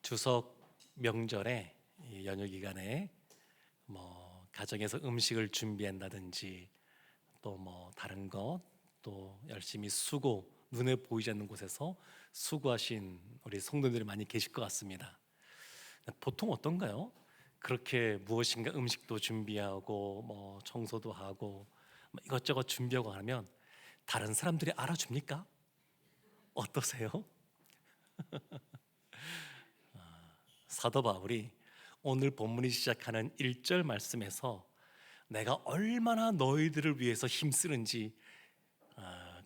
추석 명절에 이 연휴 기간에 가정에서 음식을 준비한다든지 또 다른 것 또 열심히 수고 눈에 보이지 않는 곳에서 수고하신 우리 성도들이 많이 계실 것 같습니다. 보통 어떤가요? 그렇게 무엇인가 음식도 준비하고 청소도 하고 이것저것 준비하고 하면 다른 사람들이 알아줍니까? 어떠세요? 사도 바울이 오늘 본문이 시작하는 1절 말씀에서 내가 얼마나 너희들을 위해서 힘쓰는지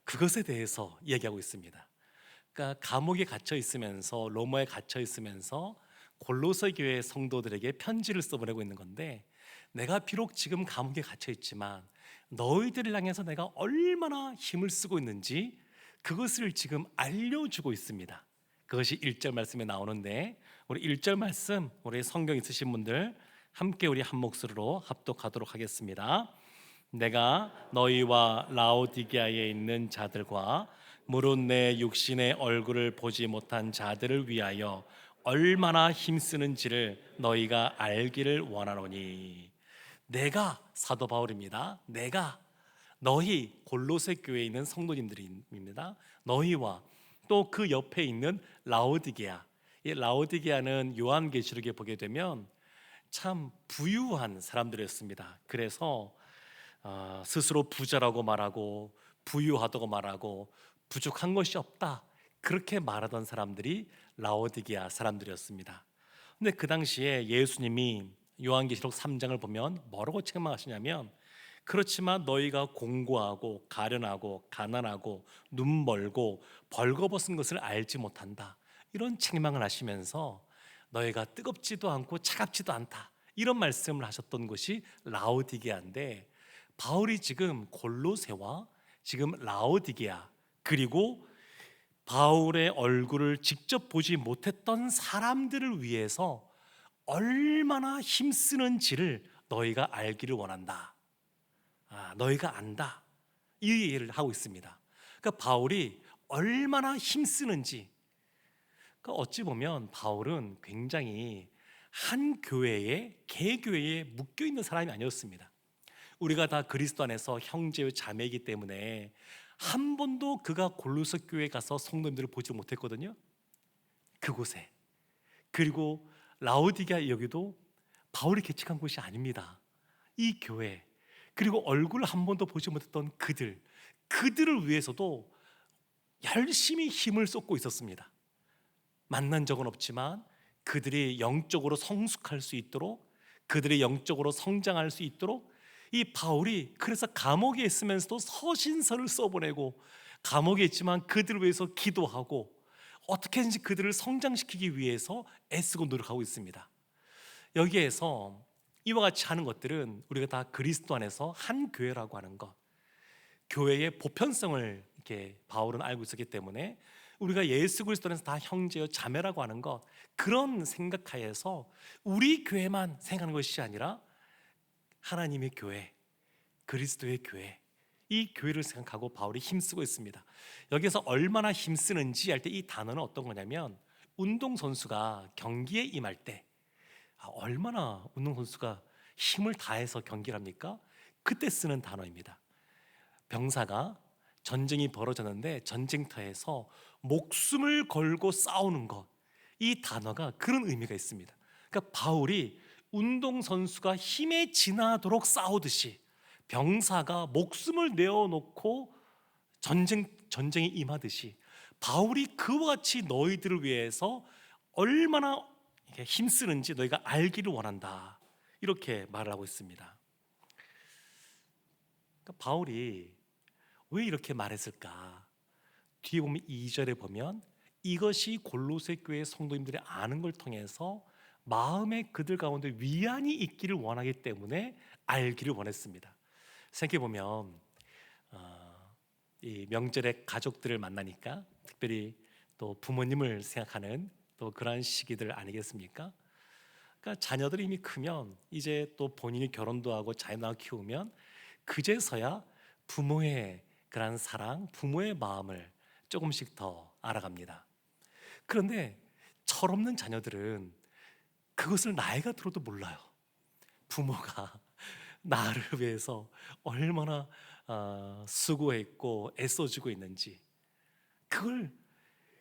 그것에 대해서 얘기하고 있습니다. 그러니까 감옥에 갇혀 있으면서 로마에 갇혀 있으면서 골로새 교회 성도들에게 편지를 써보내고 있는 건데, 내가 비록 지금 감옥에 갇혀 있지만 너희들을 향해서 내가 얼마나 힘을 쓰고 있는지 그것을 지금 알려주고 있습니다. 그것이 1절 말씀에 나오는데, 우리 1절 말씀 우리 성경 있으신 분들 함께 우리 한 목소리로 합독하도록 하겠습니다. 내가 너희와 라오디게아에 있는 자들과 무릇 내 육신의 얼굴을 보지 못한 자들을 위하여 얼마나 힘쓰는지를 너희가 알기를 원하노니. 내가 사도 바울입니다. 내가 너희 골로새 교회에 있는 성도님들입니다. 너희와 또 그 옆에 있는 라오디게아. 이 라오디게아는 요한계시록에 보게 되면 참 부유한 사람들이었습니다. 그래서 스스로 부자라고 말하고 부유하다고 말하고 부족한 것이 없다 그렇게 말하던 사람들이 라오디게아 사람들이었습니다. 근데 그 당시에 예수님이 요한계시록 3장을 보면 뭐라고 책망하시냐면, 그렇지만 너희가 공고하고 가련하고 가난하고 눈 멀고 벌거벗은 것을 알지 못한다, 이런 책망을 하시면서 너희가 뜨겁지도 않고 차갑지도 않다, 이런 말씀을 하셨던 것이 라오디게아인데, 바울이 지금 골로새와 지금 라오디게아, 그리고 바울의 얼굴을 직접 보지 못했던 사람들을 위해서 얼마나 힘쓰는지를 너희가 알기를 원한다. 너희가 안다, 이 얘기를 하고 있습니다. 그러니까 바울이 얼마나 힘쓰는지, 그러니까 어찌 보면 바울은 굉장히 한 교회에, 개교회에 묶여 있는 사람이 아니었습니다. 우리가 다 그리스도 안에서 형제요 자매이기 때문에 한 번도 그가 골로새 교회에 가서 성도님들을 보지 못했거든요. 그곳에. 그리고 라오디게아 여기도 바울이 개척한 곳이 아닙니다. 이 교회, 그리고 얼굴을 한 번도 보지 못했던 그들을 위해서도 열심히 힘을 쏟고 있었습니다. 만난 적은 없지만 그들이 영적으로 성숙할 수 있도록, 그들이 영적으로 성장할 수 있도록 이 바울이 그래서 감옥에 있으면서도 서신서를 써보내고, 감옥에 있지만 그들을 위해서 기도하고 어떻게든지 그들을 성장시키기 위해서 애쓰고 노력하고 있습니다. 여기에서 이와 같이 하는 것들은 우리가 다 그리스도 안에서 한 교회라고 하는 것, 교회의 보편성을 이렇게 바울은 알고 있었기 때문에 우리가 예수 그리스도 안에서 다 형제요 자매라고 하는 것, 그런 생각하에서 우리 교회만 생각하는 것이 아니라 하나님의 교회, 그리스도의 교회, 이 교회를 생각하고 바울이 힘쓰고 있습니다. 여기서 얼마나 힘쓰는지 할 때 이 단어는 어떤 거냐면, 운동선수가 경기에 임할 때 얼마나 운동선수가 힘을 다해서 경기를 합니까? 그때 쓰는 단어입니다. 병사가 전쟁이 벌어졌는데 전쟁터에서 목숨을 걸고 싸우는 것, 이 단어가 그런 의미가 있습니다. 그러니까 바울이 운동선수가 힘에 지나도록 싸우듯이 병사가 목숨을 내어놓고 전쟁에 임하듯이 바울이 그와 같이 너희들을 위해서 얼마나 힘쓰는지 너희가 알기를 원한다, 이렇게 말을 하고 있습니다. 그러니까 바울이 왜 이렇게 말했을까? 뒤에 보면 2절에 보면 이것이 골로새 교회 성도님들이 아는 걸 통해서 마음에 그들 가운데 위안이 있기를 원하기 때문에 알기를 원했습니다. 생각해 보면 이 명절에 가족들을 만나니까 특별히 또 부모님을 생각하는 또 그러한 시기들 아니겠습니까? 그러니까 자녀들이 이미 크면 이제 또 본인이 결혼도 하고 자녀 키우면 그제서야 부모의 그런 사랑, 부모의 마음을 조금씩 더 알아갑니다. 그런데 철없는 자녀들은 그것을 나이가 들어도 몰라요. 부모가 나를 위해서 얼마나 수고했고 애써주고 있는지, 그걸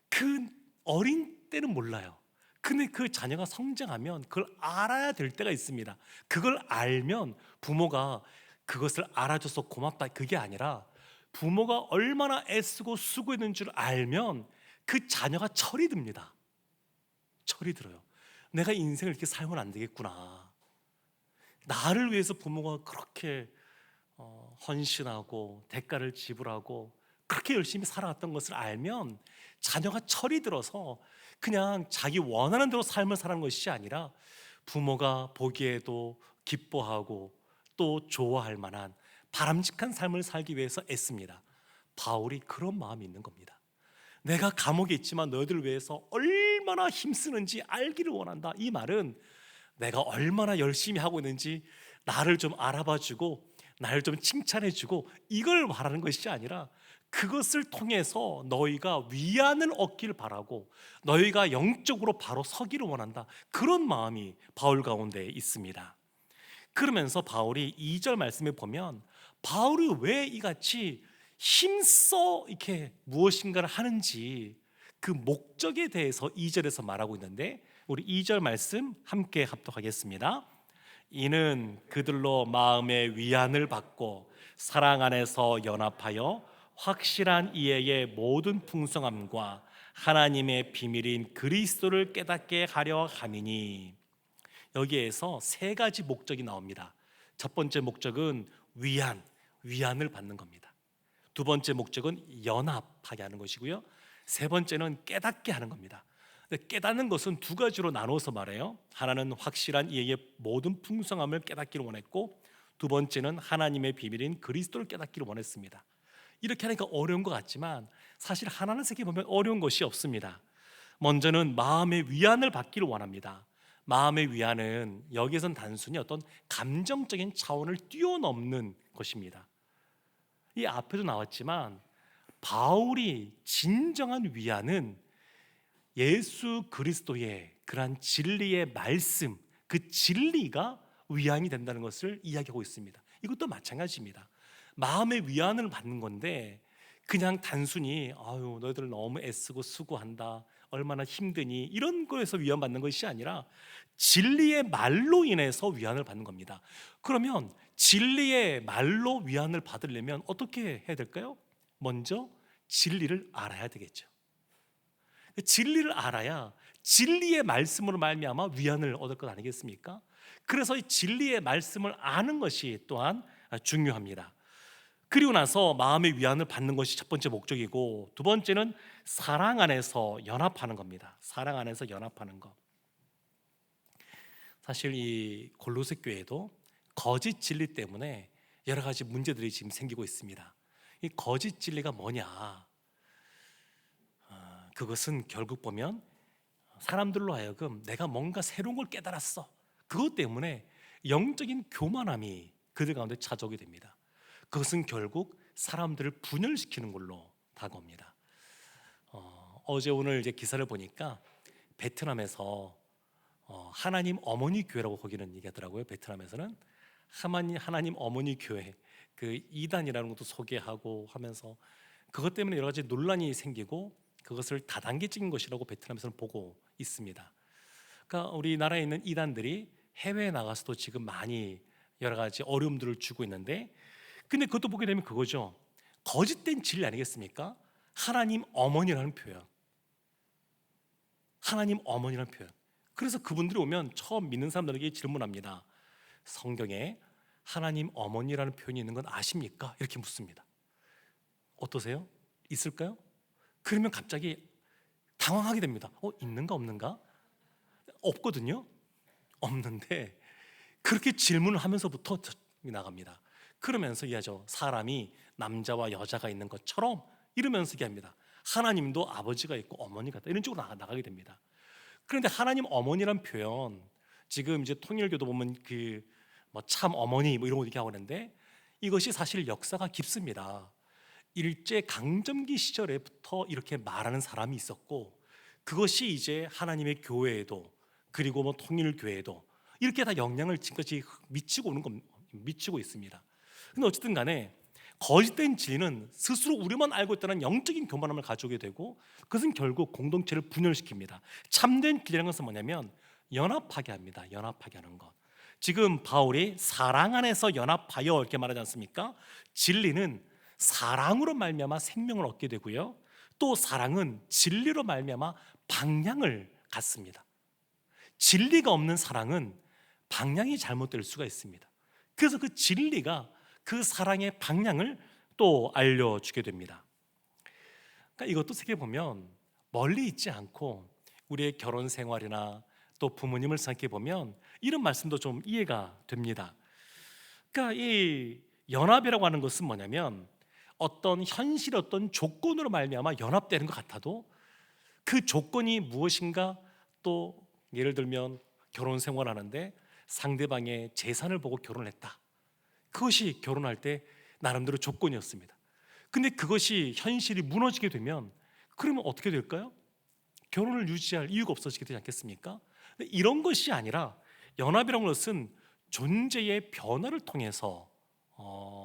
그 어린 때는 몰라요. 근데 그 자녀가 성장하면 그걸 알아야 될 때가 있습니다. 그걸 알면 부모가 그것을 알아줘서 고맙다, 그게 아니라 부모가 얼마나 애쓰고 수고했는 줄 알면 그 자녀가 철이 듭니다. 철이 들어요. 내가 인생을 이렇게 살면 안 되겠구나. 나를 위해서 부모가 그렇게 헌신하고 대가를 지불하고 그렇게 열심히 살아왔던 것을 알면 자녀가 철이 들어서 그냥 자기 원하는 대로 삶을 사는 것이 아니라 부모가 보기에도 기뻐하고 또 좋아할 만한 바람직한 삶을 살기 위해서 애씁니다. 바울이 그런 마음이 있는 겁니다. 내가 감옥에 있지만 너희들을 위해서 얼마나 힘쓰는지 알기를 원한다. 이 말은 내가 얼마나 열심히 하고 있는지 나를 좀 알아봐주고 나를 좀 칭찬해주고 이걸 말하는 것이 아니라 그것을 통해서 너희가 위안을 얻길 바라고 너희가 영적으로 바로 서기를 원한다. 그런 마음이 바울 가운데 있습니다. 그러면서 바울이 2절 말씀에 보면 바울이 왜 이같이 힘써 이렇게 무엇인가를 하는지 그 목적에 대해서 2절에서 말하고 있는데, 우리 2절 말씀 함께 합독하겠습니다. 이는 그들로 마음의 위안을 받고 사랑 안에서 연합하여 확실한 이해의 모든 풍성함과 하나님의 비밀인 그리스도를 깨닫게 하려 함이니. 여기에서 세 가지 목적이 나옵니다. 첫 번째 목적은 위안을 받는 겁니다. 두 번째 목적은 연합하게 하는 것이고요. 세 번째는 깨닫게 하는 겁니다. 깨닫는 것은 두 가지로 나눠서 말해요. 하나는 확실한 이해의 모든 풍성함을 깨닫기를 원했고, 두 번째는 하나님의 비밀인 그리스도를 깨닫기를 원했습니다. 이렇게 하니까 어려운 것 같지만 사실 하나는 생각해보면 어려운 것이 없습니다. 먼저는 마음의 위안을 받기를 원합니다. 마음의 위안은 여기에선 단순히 어떤 감정적인 차원을 뛰어넘는 것입니다. 이 앞에도 나왔지만 바울이 진정한 위안은 예수 그리스도의 그러한 진리의 말씀, 그 진리가 위안이 된다는 것을 이야기하고 있습니다. 이것도 마찬가지입니다. 마음의 위안을 받는 건데 그냥 단순히 아유 너희들 너무 애쓰고 수고한다, 얼마나 힘드니, 이런 거에서 위안받는 것이 아니라 진리의 말로 인해서 위안을 받는 겁니다. 그러면 진리의 말로 위안을 받으려면 어떻게 해야 될까요? 먼저 진리를 알아야 되겠죠. 진리를 알아야 진리의 말씀으로 말미암아 위안을 얻을 것 아니겠습니까? 그래서 이 진리의 말씀을 아는 것이 또한 중요합니다. 그리고 나서 마음의 위안을 받는 것이 첫 번째 목적이고, 두 번째는 사랑 안에서 연합하는 겁니다. 사랑 안에서 연합하는 것. 사실 이 골로새 교회도 거짓 진리 때문에 여러 가지 문제들이 지금 생기고 있습니다. 이 거짓 진리가 뭐냐? 그것은 결국 보면 사람들로 하여금 내가 뭔가 새로운 걸 깨달았어, 그것 때문에 영적인 교만함이 그들 가운데 찾아오게 됩니다. 그것은 결국 사람들을 분열시키는 걸로 다가옵니다. 어제 오늘 이제 기사를 보니까 베트남에서 하나님 어머니 교회라고 거기는 얘기하더라고요. 베트남에서는 하나님 어머니 교회 그 이단이라는 것도 소개하고 하면서 그것 때문에 여러 가지 논란이 생기고 그것을 다단계적인 것이라고 베트남에서는 보고 있습니다. 그러니까 우리나라에 있는 이단들이 해외에 나가서도 지금 많이 여러 가지 어려움들을 주고 있는데, 근데 그것도 보게 되면 그거죠. 거짓된 진리 아니겠습니까? 하나님 어머니라는 표현. 하나님 어머니라는 표현. 그래서 그분들이 오면 처음 믿는 사람들에게 질문합니다. 성경에 하나님 어머니라는 표현이 있는 건 아십니까? 이렇게 묻습니다. 어떠세요? 있을까요? 그러면 갑자기 당황하게 됩니다. 있는가 없는가? 없거든요. 없는데 그렇게 질문을 하면서부터 나갑니다. 그러면서 이해하죠. 사람이 남자와 여자가 있는 것처럼 이러면서 얘기합니다. 하나님도 아버지가 있고 어머니가 있다, 이런 쪽으로 나가게 됩니다. 그런데 하나님 어머니란 표현, 지금 이제 통일교도 보면 그 뭐 참 어머니 뭐 이런 거 이렇게 하고 있는데 이것이 사실 역사가 깊습니다. 일제 강점기 시절에부터 이렇게 말하는 사람이 있었고 그것이 이제 하나님의 교회에도, 그리고 뭐 통일교회에도 이렇게 다 영향을 지금까지 미치고 있습니다. 근데 어쨌든 간에 거짓된 진리는 스스로 우리만 알고 있다는 영적인 교만함을 가져오게 되고, 그것은 결국 공동체를 분열시킵니다. 참된 진리라는 것은 뭐냐면 연합하게 합니다. 연합하게 하는 것. 지금 바울이 사랑 안에서 연합하여 이렇게 말하지 않습니까? 진리는 사랑으로 말미암아 생명을 얻게 되고요, 또 사랑은 진리로 말미암아 방향을 갖습니다. 진리가 없는 사랑은 방향이 잘못될 수가 있습니다. 그래서 그 진리가 그 사랑의 방향을 또 알려주게 됩니다. 그러니까 이것도 생각해 보면 멀리 있지 않고 우리의 결혼 생활이나 또 부모님을 생각해 보면 이런 말씀도 좀 이해가 됩니다. 그러니까 이 연합이라고 하는 것은 뭐냐면 어떤 현실, 어떤 조건으로 말미암아 연합되는 것 같아도 그 조건이 무엇인가, 또 예를 들면 결혼 생활하는데 상대방의 재산을 보고 결혼했다. 그것이 결혼할 때 나름대로 조건이었습니다. 근데 그것이 현실이 무너지게 되면 그러면 어떻게 될까요? 결혼을 유지할 이유가 없어지게 되지 않겠습니까? 근데 이런 것이 아니라 연합이라는 것은 존재의 변화를 통해서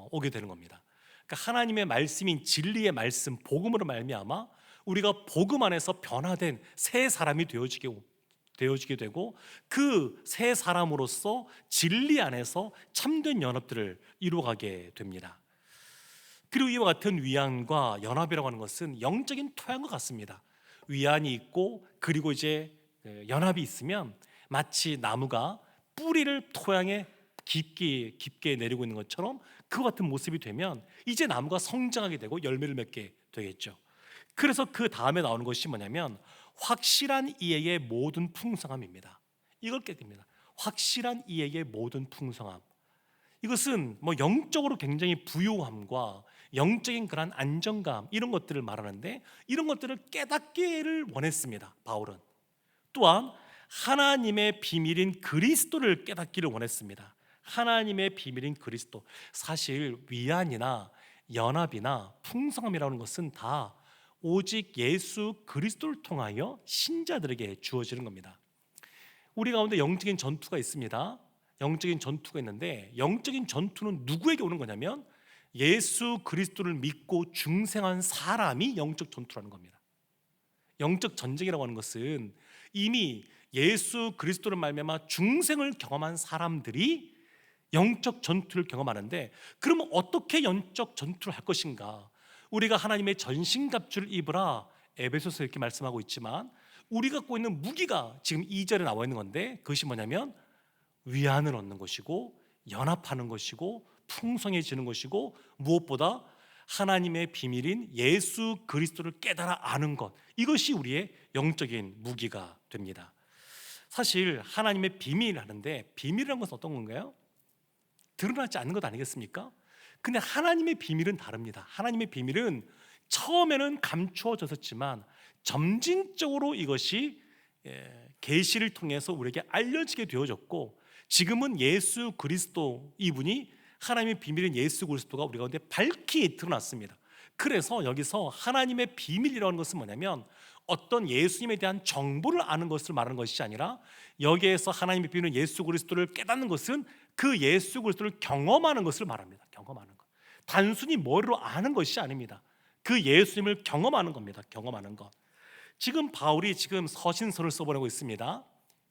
오게 되는 겁니다. 그러니까 하나님의 말씀인 진리의 말씀, 복음으로 말미암아 우리가 복음 안에서 변화된 새 사람이 되어지게 되고, 그 새 사람으로서 진리 안에서 참된 연합들을 이루어가게 됩니다. 그리고 이와 같은 위안과 연합이라고 하는 것은 영적인 토양과 같습니다. 위안이 있고 그리고 이제 연합이 있으면 마치 나무가 뿌리를 토양에 깊게 내리고 있는 것처럼 그와 같은 모습이 되면 이제 나무가 성장하게 되고 열매를 맺게 되겠죠. 그래서 그 다음에 나오는 것이 뭐냐면 확실한 이해의 모든 풍성함입니다. 이걸 깨닫게 됩니다. 확실한 이해의 모든 풍성함. 이것은 뭐 영적으로 굉장히 부유함과 영적인 그런 안정감, 이런 것들을 말하는데, 이런 것들을 깨닫기를 원했습니다. 바울은 또한 하나님의 비밀인 그리스도를 깨닫기를 원했습니다. 하나님의 비밀인 그리스도. 사실 위안이나 연합이나 풍성함이라는 것은 다 오직 예수 그리스도를 통하여 신자들에게 주어지는 겁니다. 우리 가운데 영적인 전투가 있습니다. 영적인 전투가 있는데, 영적인 전투는 누구에게 오는 거냐면 예수 그리스도를 믿고 중생한 사람이 영적 전투라는 겁니다. 영적 전쟁이라고 하는 것은 이미 예수 그리스도를 말미암아 중생을 경험한 사람들이 영적 전투를 경험하는데, 그러면 어떻게 영적 전투를 할 것인가? 우리가 하나님의 전신갑주를 입으라, 에베소서 이렇게 말씀하고 있지만 우리가 갖고 있는 무기가 지금 2절에 나와 있는 건데, 그것이 뭐냐면 위안을 얻는 것이고 연합하는 것이고 풍성해지는 것이고, 무엇보다 하나님의 비밀인 예수 그리스도를 깨달아 아는 것, 이것이 우리의 영적인 무기가 됩니다. 사실 하나님의 비밀 하는데, 비밀이라는 것은 어떤 건가요? 드러나지 않는 것 아니겠습니까? 근데 하나님의 비밀은 다릅니다. 하나님의 비밀은 처음에는 감추어졌었지만 점진적으로 이것이 계시를 통해서 우리에게 알려지게 되어졌고, 지금은 예수 그리스도, 이분이 하나님의 비밀인 예수 그리스도가 우리 가운데 밝히 드러났습니다. 그래서 여기서 하나님의 비밀이라는 것은 뭐냐면 어떤 예수님에 대한 정보를 아는 것을 말하는 것이 아니라, 여기에서 하나님의 비밀인 예수 그리스도를 깨닫는 것은 그 예수 그리스도를 경험하는 것을 말합니다. 경험하는 것. 단순히 머리로 아는 것이 아닙니다. 그 예수님을 경험하는 겁니다. 경험하는 것. 지금 바울이 지금 서신서를 써보내고 있습니다.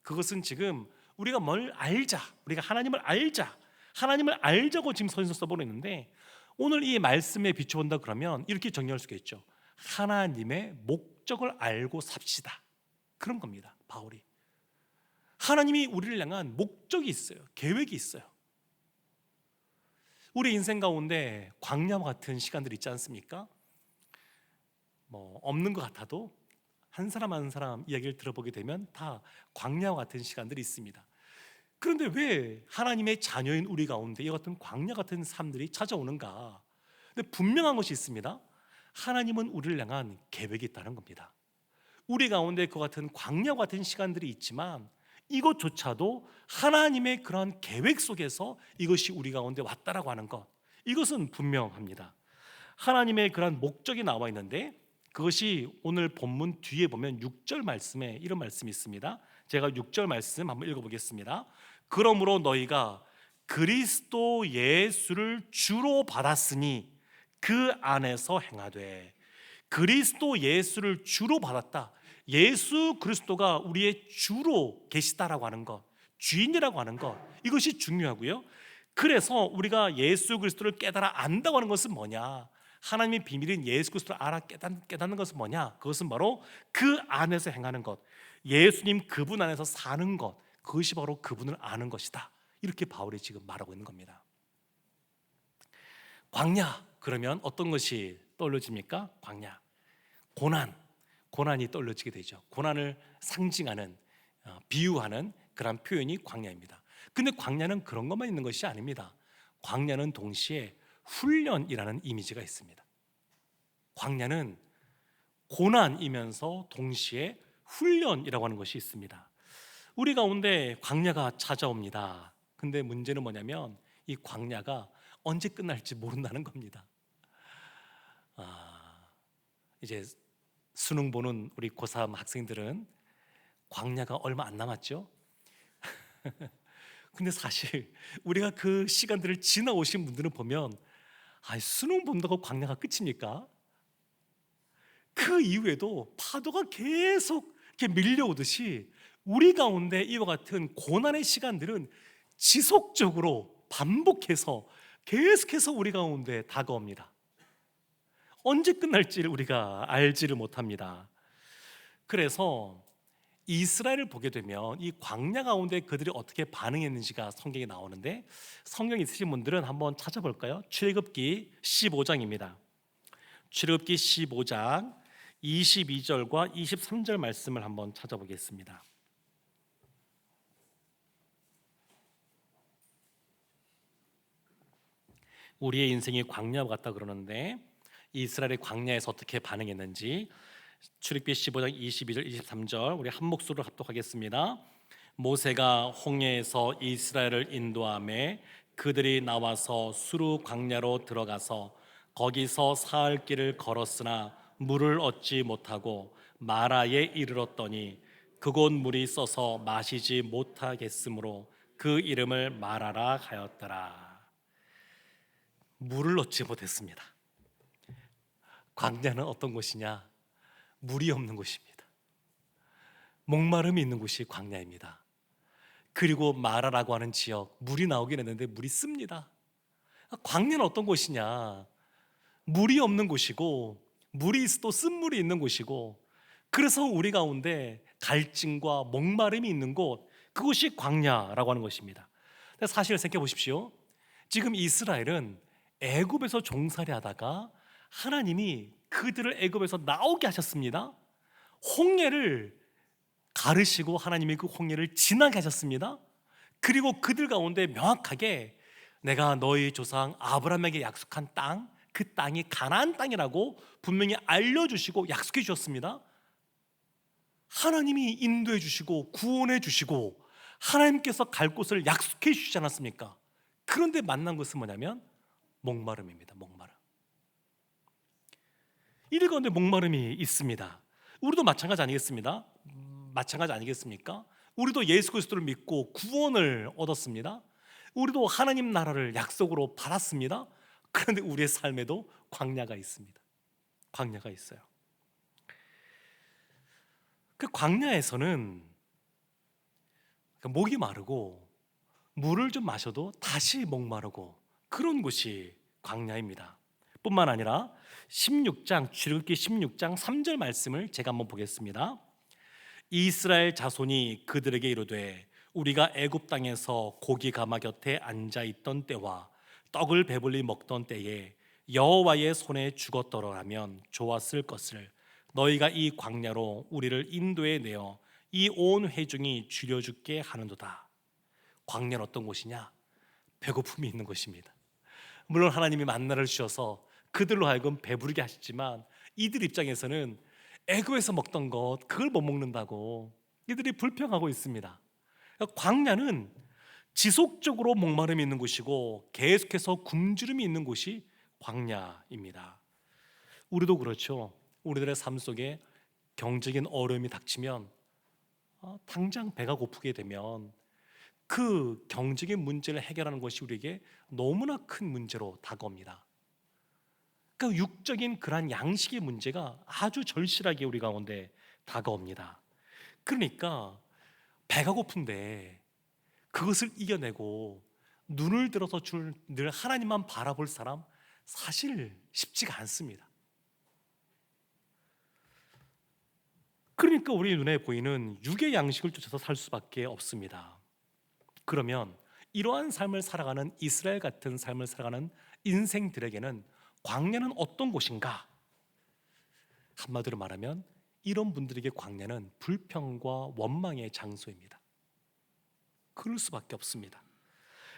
그것은 지금 우리가 뭘 알자, 우리가 하나님을 알자, 하나님을 알자고 지금 서신서 써보내는데, 오늘 이 말씀에 비춰본다 그러면 이렇게 정리할 수가 있죠. 하나님의 목적을 알고 삽시다, 그런 겁니다. 바울이 하나님이 우리를 향한 목적이 있어요. 계획이 있어요. 우리 인생 가운데 광야와 같은 시간들이 있지 않습니까? 뭐 없는 것 같아도 한 사람 한 사람 이야기를 들어보게 되면 다 광야와 같은 시간들이 있습니다. 그런데 왜 하나님의 자녀인 우리 가운데 이 같은 광야 같은 삶들이 찾아오는가? 근데 분명한 것이 있습니다. 하나님은 우리를 향한 계획이 있다는 겁니다. 우리 가운데 그 같은 광야 같은 시간들이 있지만 이것조차도 하나님의 그러한 계획 속에서 이것이 우리 가운데 왔다라고 하는 것, 이것은 분명합니다. 하나님의 그러한 목적이 나와 있는데, 그것이 오늘 본문 뒤에 보면 6절 말씀에 이런 말씀이 있습니다. 제가 6절 말씀 한번 읽어보겠습니다. 그러므로 너희가 그리스도 예수를 주로 받았으니 그 안에서 행하되. 그리스도 예수를 주로 받았다. 예수 그리스도가 우리의 주로 계시다라고 하는 것, 주인이라고 하는 것, 이것이 중요하고요. 그래서 우리가 예수 그리스도를 깨달아 안다고 하는 것은 뭐냐? 하나님의 비밀인 예수 그리스도를 알아 깨닫는 것은 뭐냐? 그것은 바로 그 안에서 행하는 것, 예수님 그분 안에서 사는 것, 그것이 바로 그분을 아는 것이다. 이렇게 바울이 지금 말하고 있는 겁니다. 광야, 그러면 어떤 것이 떠올려집니까? 광야, 고난이 떠올려지게 되죠. 고난을 상징하는, 비유하는 그런 표현이 광야입니다. 근데 광야는 그런 것만 있는 것이 아닙니다. 광야는 동시에 훈련이라는 이미지가 있습니다. 광야는 고난이면서 동시에 훈련이라고 하는 것이 있습니다. 우리 가운데 광야가 찾아옵니다. 근데 문제는 뭐냐면 이 광야가 언제 끝날지 모른다는 겁니다. 이제 수능 보는 우리 고3 학생들은 광야가 얼마 안 남았죠? 근데 사실 우리가 그 시간들을 지나오신 분들은 보면 수능 본다고 광야가 끝입니까? 그 이후에도 파도가 계속 이렇게 밀려오듯이 우리 가운데 이와 같은 고난의 시간들은 지속적으로 반복해서 계속해서 우리 가운데 다가옵니다. 언제 끝날지를 우리가 알지를 못합니다. 그래서 이스라엘을 보게 되면 이 광야 가운데 그들이 어떻게 반응했는지가 성경에 나오는데, 성경 있으신 분들은 한번 찾아볼까요? 출애굽기 15장입니다. 출애굽기 15장 22절과 23절 말씀을 한번 찾아보겠습니다. 우리의 인생이 광야와 같다 그러는데 이스라엘의 광야에서 어떻게 반응했는지 출애굽기 15장 22절 23절 우리 한 목소리로 합독하겠습니다. 모세가 홍해에서 이스라엘을 인도하매 그들이 나와서 수르 광야로 들어가서 거기서 사흘 길을 걸었으나 물을 얻지 못하고 마라에 이르렀더니 그곳 물이 써서 마시지 못하겠으므로 그 이름을 마라라 하였더라. 물을 얻지 못했습니다. 광야는 어떤 곳이냐? 물이 없는 곳입니다. 목마름이 있는 곳이 광야입니다. 그리고 마라라고 하는 지역, 물이 나오긴 했는데 물이 씁니다. 광야는 어떤 곳이냐? 물이 없는 곳이고 물이 있어도 쓴물이 있는 곳이고, 그래서 우리 가운데 갈증과 목마름이 있는 곳, 그것이 광야라고 하는 것입니다. 사실 생각해 보십시오. 지금 이스라엘은 애굽에서 종살이 하다가 하나님이 그들을 애굽에서 나오게 하셨습니다. 홍해를 가르시고 하나님이 그 홍해를 지나게 하셨습니다. 그리고 그들 가운데 명확하게 내가 너희 조상 아브라함에게 약속한 땅, 그 땅이 가나안 땅이라고 분명히 알려주시고 약속해 주셨습니다. 하나님이 인도해 주시고 구원해 주시고 하나님께서 갈 곳을 약속해 주시지 않았습니까? 그런데 만난 것은 뭐냐면 목마름입니다. 목마름. 이들 가운데 목마름이 있습니다. 우리도 마찬가지 아니겠습니다? 마찬가지 아니겠습니까? 우리도 예수 그리스도를 믿고 구원을 얻었습니다. 우리도 하나님 나라를 약속으로 받았습니다. 그런데 우리의 삶에도 광야가 있습니다. 광야가 있어요. 그 광야에서는 목이 마르고 물을 좀 마셔도 다시 목마르고 그런 곳이 광야입니다. 뿐만 아니라 16장 출애굽기 16장 3절 말씀을 제가 한번 보겠습니다. 이스라엘 자손이 그들에게 이르되 우리가 애굽 땅에서 고기 가마 곁에 앉아 있던 때와 떡을 배불리 먹던 때에 여호와의 손에 죽었더라면 좋았을 것을 너희가 이 광야로 우리를 인도해 내어 이 온 회중이 줄여 죽게 하는도다. 광야는 어떤 곳이냐? 배고픔이 있는 곳입니다. 물론 하나님이 만나를 주셔서 그들로 하여금 배부르게 하시지만 이들 입장에서는 애굽에서 먹던 것 그걸 못 먹는다고 이들이 불평하고 있습니다. 광야는 지속적으로 목마름이 있는 곳이고 계속해서 굶주림이 있는 곳이 광야입니다. 우리도 그렇죠. 우리들의 삶 속에 경제적인 어려움이 닥치면 당장 배가 고프게 되면 그 경제적인 문제를 해결하는 것이 우리에게 너무나 큰 문제로 다가옵니다. 그 육적인 그러한 양식의 문제가 아주 절실하게 우리 가운데 다가옵니다. 그러니까 배가 고픈데 그것을 이겨내고 눈을 들어서 늘 하나님만 바라볼 사람 사실 쉽지가 않습니다. 그러니까 우리 눈에 보이는 육의 양식을 쫓아서 살 수밖에 없습니다. 그러면 이러한 삶을 살아가는 이스라엘 같은 삶을 살아가는 인생들에게는 광야는 어떤 곳인가? 한마디로 말하면 이런 분들에게 광야는 불평과 원망의 장소입니다. 그럴 수밖에 없습니다.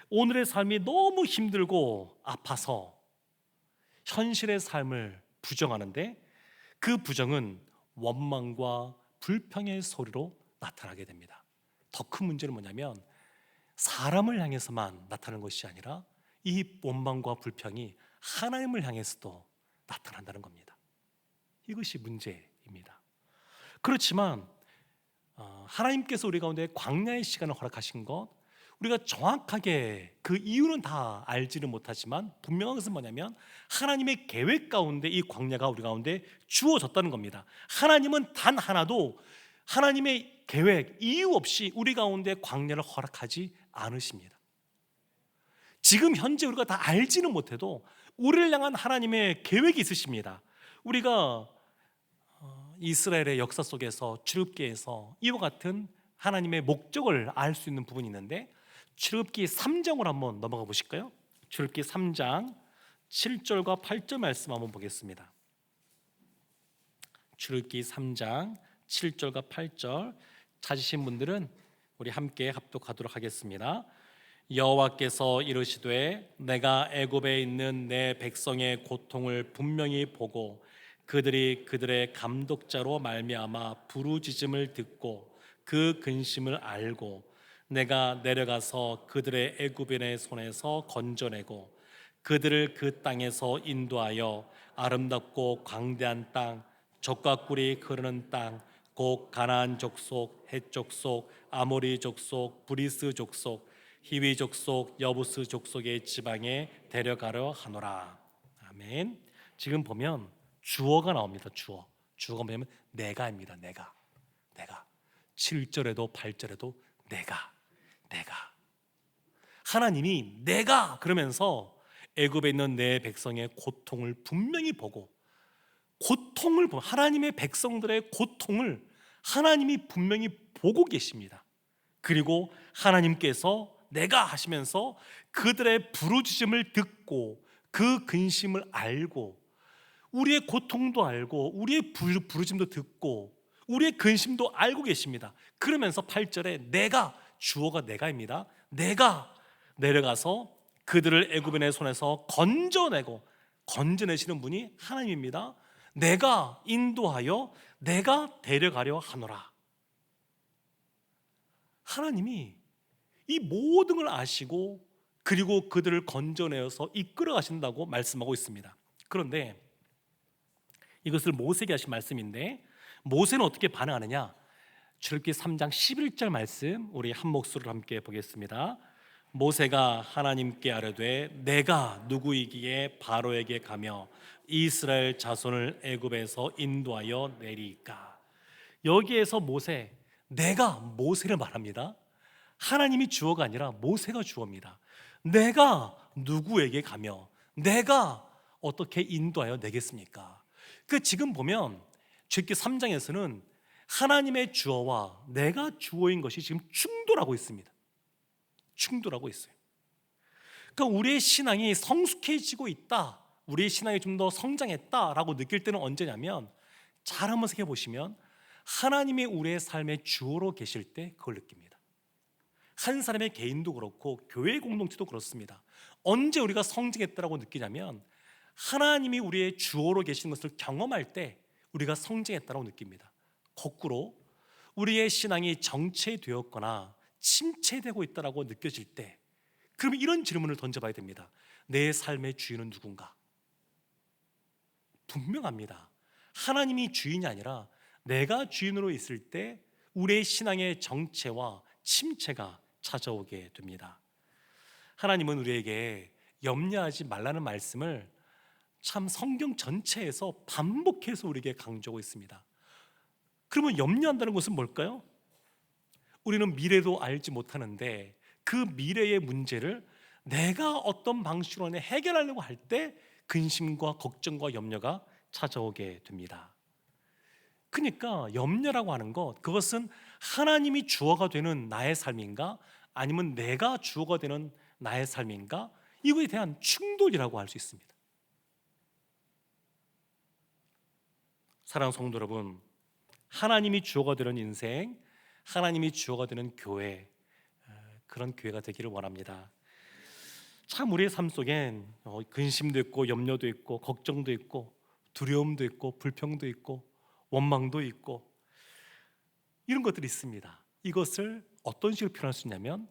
오늘의 삶이 너무 힘들고 아파서 현실의 삶을 부정하는데 그 부정은 원망과 불평의 소리로 나타나게 됩니다. 더 큰 문제는 뭐냐면 사람을 향해서만 나타나는 것이 아니라 이 원망과 불평이 하나님을 향해서도 나타난다는 겁니다. 이것이 문제입니다. 그렇지만 하나님께서 우리 가운데 광야의 시간을 허락하신 것, 우리가 정확하게 그 이유는 다 알지는 못하지만 분명한 것은 뭐냐면 하나님의 계획 가운데 이 광야가 우리 가운데 주어졌다는 겁니다. 하나님은 단 하나도 하나님의 계획, 이유 없이 우리 가운데 광야를 허락하지 않으십니다. 지금 현재 우리가 다 알지는 못해도 우리를 향한 하나님의 계획이 있으십니다. 우리가 이스라엘의 역사 속에서 출애굽기에서 이와 같은 하나님의 목적을 알 수 있는 부분이 있는데 출애굽기 3장으로 한번 넘어가 보실까요? 출애굽기 3장 7절과 8절 말씀 한번 보겠습니다. 출애굽기 3장 7절과 8절 찾으신 분들은 우리 함께 합독하도록 하겠습니다. 여호와께서 이르시되 내가 애굽에 있는 내 백성의 고통을 분명히 보고 그들이 그들의 감독자로 말미암아 부르짖음을 듣고 그 근심을 알고 내가 내려가서 그들의 애굽인의 손에서 건져내고 그들을 그 땅에서 인도하여 아름답고 광대한 땅 젖과 꿀이 흐르는 땅 곧 가나안 족속, 헷 족속, 아모리 족속, 브리스 족속, 히위 족속, 여부스 족속의 지방에 데려가려 하노라. 아멘. 지금 보면 주어가 나옵니다. 주어가 뭐냐면 내가입니다. 내가 7절에도 8절에도 내가 하나님이 내가 그러면서 애굽에 있는 내 백성의 고통을 분명히 보고 하나님의 백성들의 고통을 하나님이 분명히 보고 계십니다. 그리고 하나님께서 내가 하시면서 그들의 부르짖음을 듣고 그 근심을 알고 우리의 고통도 알고 우리의 부르짖음도 듣고 우리의 근심도 알고 계십니다. 그러면서 8절에 내가 주어가 내가입니다. 내가 내려가서 그들을 애굽인의 손에서 건져내시는 분이 하나님입니다. 내가 인도하여 내가 데려가려 하노라. 하나님이 이 모든 걸 아시고 그리고 그들을 건져내어서 이끌어 가신다고 말씀하고 있습니다. 그런데 이것을 모세에게 하신 말씀인데 모세는 어떻게 반응하느냐? 출애굽기 3장 11절 말씀 우리 한 목소리로 함께 보겠습니다. 모세가 하나님께 아뢰되 내가 누구이기에 바로에게 가며 이스라엘 자손을 애굽에서 인도하여 내리까. 여기에서 내가 모세를 말합니다. 하나님이 주어가 아니라 모세가 주어입니다. 내가 누구에게 가며 내가 어떻게 인도하여 내겠습니까? 지금 보면 출애굽기 3장에서는 하나님의 주어와 내가 주어인 것이 지금 충돌하고 있습니다. 충돌하고 있어요. 그러니까 우리의 신앙이 성숙해지고 있다, 우리의 신앙이 좀 더 성장했다라고 느낄 때는 언제냐면 잘 한번 생각해 보시면 하나님이 우리의 삶의 주어로 계실 때 그걸 느낍니다. 한 사람의 개인도 그렇고 교회 공동체도 그렇습니다. 언제 우리가 성장했다라고 느끼냐면 하나님이 우리의 주어로 계신 것을 경험할 때 우리가 성장했다라고 느낍니다. 거꾸로 우리의 신앙이 정체되었거나 침체되고 있다라고 느껴질 때 그러면 이런 질문을 던져봐야 됩니다. 내 삶의 주인은 누군가? 분명합니다. 하나님이 주인이 아니라 내가 주인으로 있을 때 우리의 신앙의 정체와 침체가 찾아오게 됩니다. 하나님은 우리에게 염려하지 말라는 말씀을 참 성경 전체에서 반복해서 우리에게 강조하고 있습니다. 그러면 염려한다는 것은 뭘까요? 우리는 미래도 알지 못하는데 그 미래의 문제를 내가 어떤 방식으로 해결하려고 할 때 근심과 걱정과 염려가 찾아오게 됩니다. 그러니까 염려라고 하는 것, 그것은 하나님이 주어가 되는 나의 삶인가 아니면 내가 주어가 되는 나의 삶인가, 이거에 대한 충돌이라고 할 수 있습니다. 사랑하는 성도 여러분, 하나님이 주어가 되는 인생, 하나님이 주어가 되는 교회, 그런 교회가 되기를 원합니다. 참 우리의 삶 속엔 근심도 있고 염려도 있고 걱정도 있고 두려움도 있고 불평도 있고 원망도 있고 이런 것들이 있습니다. 이것을 어떤 식으로 표현할 수 있냐면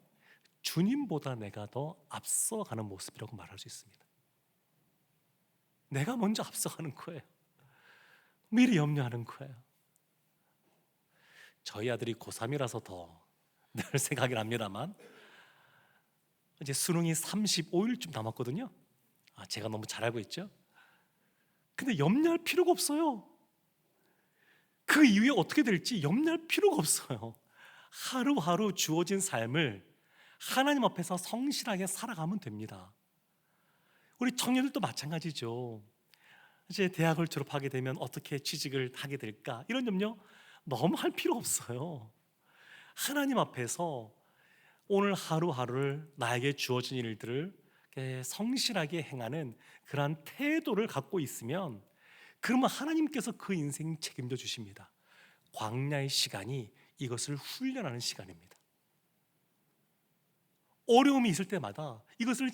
주님보다 내가 더 앞서가는 모습이라고 말할 수 있습니다. 내가 먼저 앞서가는 거예요. 미리 염려하는 거예요. 저희 아들이 고3이라서 더 늘 생각이 납니다만 이제 수능이 35일쯤 남았거든요. 제가 너무 잘 알고 있죠. 근데 염려할 필요가 없어요. 그 이후에 어떻게 될지 염려할 필요가 없어요. 하루하루 주어진 삶을 하나님 앞에서 성실하게 살아가면 됩니다. 우리 청년들도 마찬가지죠. 이제 대학을 졸업하게 되면 어떻게 취직을 하게 될까, 이런 염려 너무 할 필요 없어요. 하나님 앞에서 오늘 하루하루를 나에게 주어진 일들을 성실하게 행하는 그러한 태도를 갖고 있으면, 그러면 하나님께서 그 인생 책임져 주십니다. 광야의 시간이 이것을 훈련하는 시간입니다. 어려움이 있을 때마다 이것을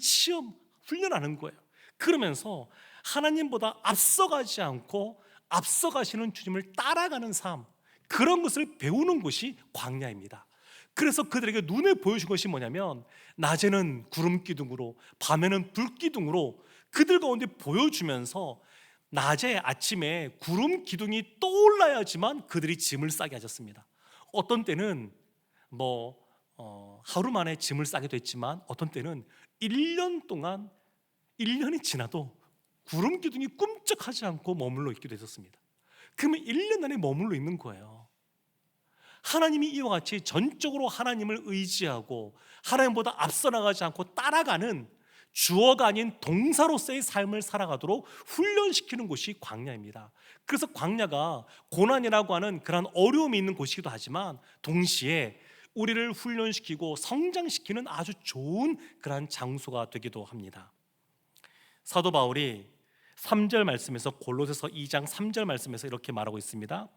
훈련하는 거예요. 그러면서 하나님보다 앞서가지 않고 앞서가시는 주님을 따라가는 삶, 그런 것을 배우는 것이 광야입니다. 그래서 그들에게 눈에 보여준 것이 뭐냐면, 낮에는 구름 기둥으로 밤에는 불 기둥으로 그들 가운데 보여주면서 낮에 아침에 구름 기둥이 떠올라야지만 그들이 짐을 싸게 하셨습니다. 어떤 때는 하루 만에 짐을 싸게 됐지만 어떤 때는 1년 동안, 1년이 지나도 구름 기둥이 꿈쩍하지 않고 머물러 있기도 했었습니다. 그러면 1년 안에 머물러 있는 거예요. 하나님이 이와 같이 전적으로 하나님을 의지하고 하나님보다 앞서 나가지 않고 따라가는 주어가 아닌 동사로서의 삶을 살아가도록 훈련시키는 곳이 광야입니다. 그래서 광야가 고난이라고 하는 그런 어려움이 있는 곳이기도 하지만 동시에 우리를 훈련시키고 성장시키는 아주 좋은 그런 장소가 되기도 합니다. 사도 바울이 3절 말씀에서, 골로새서 2장 3절 말씀에서 이렇게 말하고 있습니다.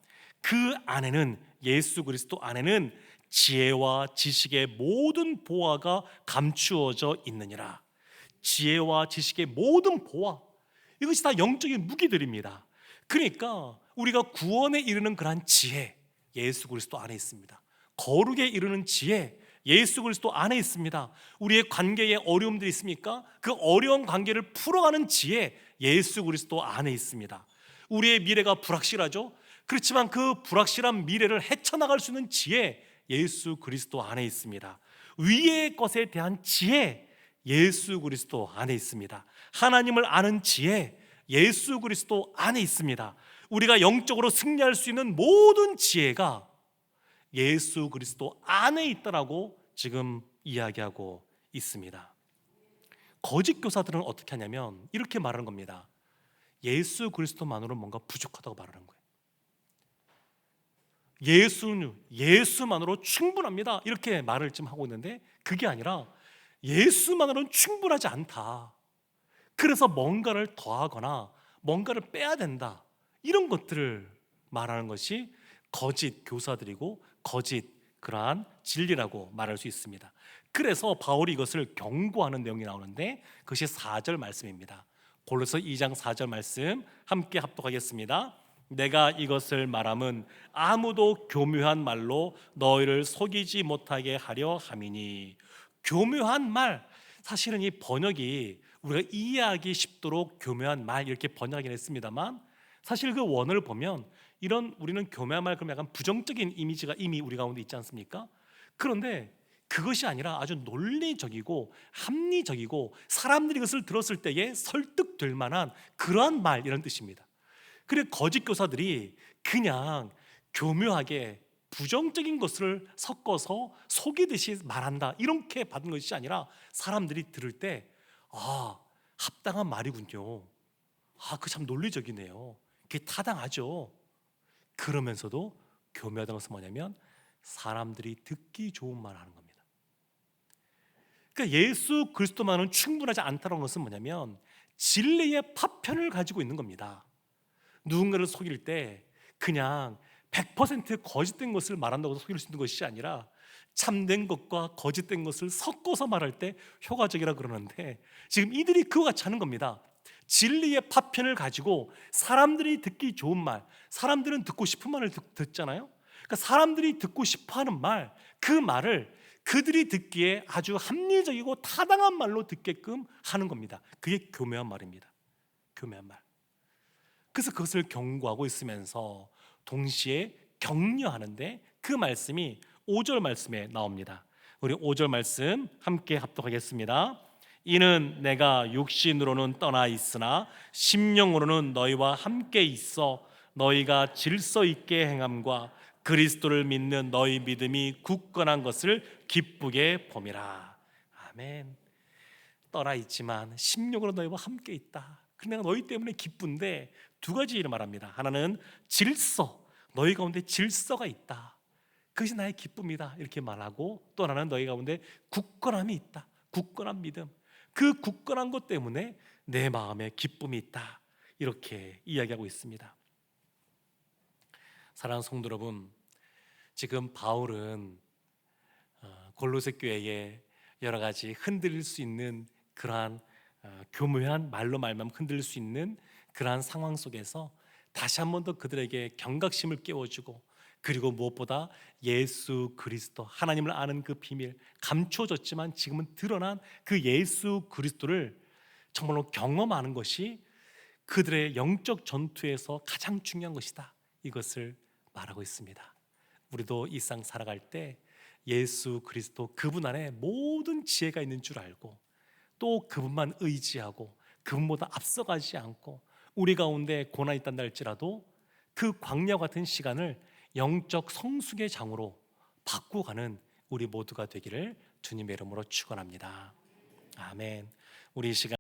그 안에는, 예수 그리스도 안에는 지혜와 지식의 모든 보화가 감추어져 있느니라. 지혜와 지식의 모든 보화, 이것이 다 영적인 무기들입니다. 그러니까 우리가 구원에 이르는 그러한 지혜, 예수 그리스도 안에 있습니다. 거룩에 이르는 지혜, 예수 그리스도 안에 있습니다. 우리의 관계에 어려움들이 있습니까? 그 어려운 관계를 풀어가는 지혜, 예수 그리스도 안에 있습니다. 우리의 미래가 불확실하죠? 그렇지만 그 불확실한 미래를 헤쳐나갈 수 있는 지혜, 예수 그리스도 안에 있습니다. 위의 것에 대한 지혜, 예수 그리스도 안에 있습니다. 하나님을 아는 지혜, 예수 그리스도 안에 있습니다. 우리가 영적으로 승리할 수 있는 모든 지혜가 예수 그리스도 안에 있다라고 지금 이야기하고 있습니다. 거짓 교사들은 어떻게 하냐면 이렇게 말하는 겁니다. 예수 그리스도만으로 뭔가 부족하다고 말하는 거예요. 예수만으로 충분합니다, 이렇게 말을 좀 하고 있는데, 그게 아니라 예수만으로는 충분하지 않다. 그래서 뭔가를 더하거나 뭔가를 빼야 된다, 이런 것들을 말하는 것이 거짓 교사들이고 거짓 그러한 진리라고 말할 수 있습니다. 그래서 바울이 이것을 경고하는 내용이 나오는데 그것이 4절 말씀입니다. 골로새 2장 4절 말씀 함께 합독하겠습니다. 내가 이것을 말함은 아무도 교묘한 말로 너희를 속이지 못하게 하려 함이니. 교묘한 말, 사실은 이 번역이 우리가 이해하기 쉽도록 교묘한 말 이렇게 번역하긴 했습니다만 사실 그 원어를 보면 이런 우리는 교묘한 말 그러면 약간 부정적인 이미지가 이미 우리 가운데 있지 않습니까? 그런데 그것이 아니라 아주 논리적이고 합리적이고 사람들이 그것을 들었을 때에 설득될 만한 그러한 말 이런 뜻입니다. 그래 거짓 교사들이 그냥 교묘하게 부정적인 것을 섞어서 속이듯이 말한다 이렇게 받은 것이 아니라 사람들이 들을 때 합당한 말이군요. 그 참 논리적이네요. 그게 타당하죠. 그러면서도 교묘하다는 것은 뭐냐면 사람들이 듣기 좋은 말을 하는 겁니다. 그러니까 예수 그리스도만은 충분하지 않다는 것은 뭐냐면 진리의 파편을 가지고 있는 겁니다. 누군가를 속일 때 그냥 100% 거짓된 것을 말한다고 속일 수 있는 것이 아니라 참된 것과 거짓된 것을 섞어서 말할 때 효과적이라 그러는데 지금 이들이 그와 같이 하는 겁니다. 진리의 파편을 가지고 사람들이 듣기 좋은 말, 사람들은 듣고 싶은 말을 듣잖아요. 그러니까 사람들이 듣고 싶어하는 말, 그 말을 그들이 듣기에 아주 합리적이고 타당한 말로 듣게끔 하는 겁니다. 그게 교묘한 말입니다. 교묘한 말. 그래서 그것을 경고하고 있으면서 동시에 격려하는데 그 말씀이 5절 말씀에 나옵니다. 우리 5절 말씀 함께 합독하겠습니다. 이는 내가 육신으로는 떠나 있으나 심령으로는 너희와 함께 있어 너희가 질서 있게 행함과 그리스도를 믿는 너희 믿음이 굳건한 것을 기쁘게 봄이라. 아멘. 떠나 있지만 심령으로 너희와 함께 있다. 그래서 내가 너희 때문에 기쁜데 두 가지 일을 말합니다. 하나는 질서, 너희 가운데 질서가 있다. 그것이 나의 기쁨이다. 이렇게 말하고 또 하나는 너희 가운데 굳건함이 있다. 굳건한 믿음. 그 굳건한 것 때문에 내 마음에 기쁨이 있다. 이렇게 이야기하고 있습니다. 사랑하는 성도 여러분, 지금 바울은 골로새 교회에 여러 가지 흔들릴 수 있는 그러한 교묘한 말로 말면 흔들릴 수 있는 그러한 상황 속에서 다시 한 번 더 그들에게 경각심을 깨워주고 그리고 무엇보다 예수 그리스도 하나님을 아는 그 비밀 감춰졌지만 지금은 드러난 그 예수 그리스도를 정말로 경험하는 것이 그들의 영적 전투에서 가장 중요한 것이다. 이것을 말하고 있습니다. 우리도 이 상 살아갈 때 예수 그리스도 그분 안에 모든 지혜가 있는 줄 알고 또 그분만 의지하고 그분보다 앞서가지 않고 우리 가운데 고난이 있단다 할지라도 그 광야 같은 시간을 영적 성숙의 장으로 바꾸가는 우리 모두가 되기를 주님의 이름으로 축원합니다. 아멘. 우리 이 시간